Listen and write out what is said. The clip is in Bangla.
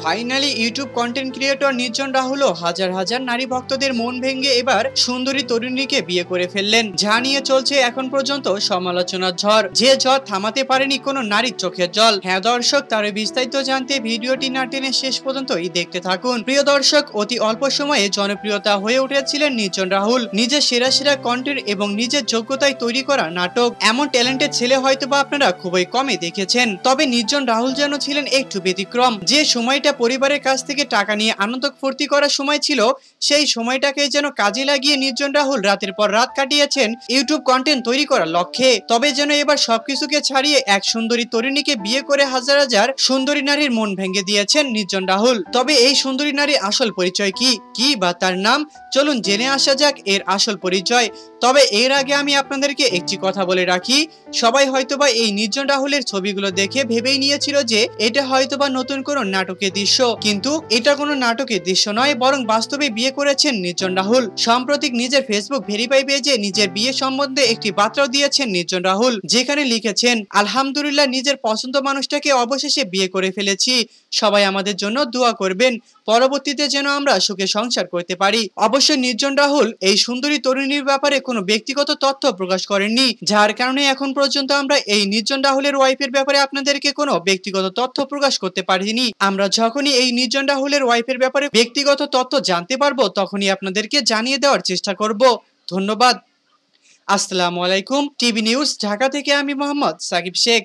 ফাইনালি ইউটিউব কন্টেন্ট ক্রিয়েটর নির্জন রাহুলও হাজার হাজার নারী ভক্তদের মন ভেঙে এবার সুন্দরী তরুণীকে বিয়ে করে ফেললেন, যা নিয়ে চলছে এখন পর্যন্ত সমালোচনার ঝড়। যে ঝড় থামাতে পারেনি কোনো নারীর চোখের জল। হ্যাঁ দর্শক, তার বিস্তারিত জানতে ভিডিওটি না টেনে শেষ পর্যন্তই দেখতে থাকুন। প্রিয় দর্শক, অতি অল্প সময়ে জনপ্রিয়তা হয়ে উঠেছিলেন নির্জন রাহুল। নিজের সেরা সেরা কন্টেন্ট এবং নিজের যোগ্যতায় তৈরি করা নাটক, এমন ট্যালেন্টেড ছেলে হয়তো বা আপনারা খুবই কমই দেখেছেন। তবে নির্জন রাহুল যেন ছিলেন একটু ব্যতিক্রম। যে সময়টা পরিবারের কাছ থেকে টাকা নিয়ে আনন্দ ফুর্তি করার সময় ছিল, সেই সময়টাকে যেন কাজে লাগিয়ে নির্জন রাহুল রাতের পর রাত কাটিয়েছেন ইউটিউব কন্টেন্ট তৈরি করার লক্ষ্যে। তবে যেন এবার সবকিছুকে ছাড়িয়ে এক সুন্দরী তরুণীকে বিয়ে করে হাজার হাজার সুন্দরী নারীর মন ভেঙে দিয়েছেন নির্জন রাহুল। তবে এই সুন্দরী নারী আসল পরিচয় কি বা তার নাম, চলুন জেনে আসা যাক এর আসল পরিচয়। তবে এর আগে আমি আপনাদেরকে একটি কথা বলে রাখি, সবাই হয়তোবা এই নির্জন রাহুলের ছবিগুলো দেখে ভেবেই নিয়েছিল যে এটা হয়তোবা নতুন কোনো নাটকের দৃশ্য, কিন্তু এটা কোনো নাটকের দৃশ্য নয়, বরং বাস্তবে বিয়ে করেছেন নির্জন রাহুল। সম্প্রতি নিজের ফেসবুক ভেরিফাই পেজে নিজের বিয়ে সম্বন্ধে একটি বার্তাও দিয়েছেন নির্জন রাহুল, যেখানে লিখেছেন, আলহামদুলিল্লাহ, নিজের পছন্দ মানুষটাকে অবশেষে বিয়ে করে ফেলেছি। সবাই আমাদের জন্য দোয়া করবেন, পরবর্তীতে যেন আমরা সুখে সংসার করতে পারি। অবশ্য নির্জন রাহুল এই সুন্দরী তরুণীর ব্যাপারে কোনো ব্যক্তিগত তথ্য প্রকাশ করেননি, যার কারণে এখন পর্যন্ত আমরা এই নির্জন রাহুলের ওয়াইফের ব্যাপারে আপনাদেরকে কোনো ব্যক্তিগত তথ্য প্রকাশ করতে পারিনি। আমরা যখনই এই নির্জন রাহুলের ওয়াইফের ব্যাপারে ব্যক্তিগত তথ্য জানতে পারবো, তখনই আপনাদেরকে জানিয়ে দেওয়ার চেষ্টা করব। ধন্যবাদ। আসসালামু আলাইকুম। টিভি নিউজ ঢাকা থেকে আমি মোহাম্মদ সাকিব শেখ।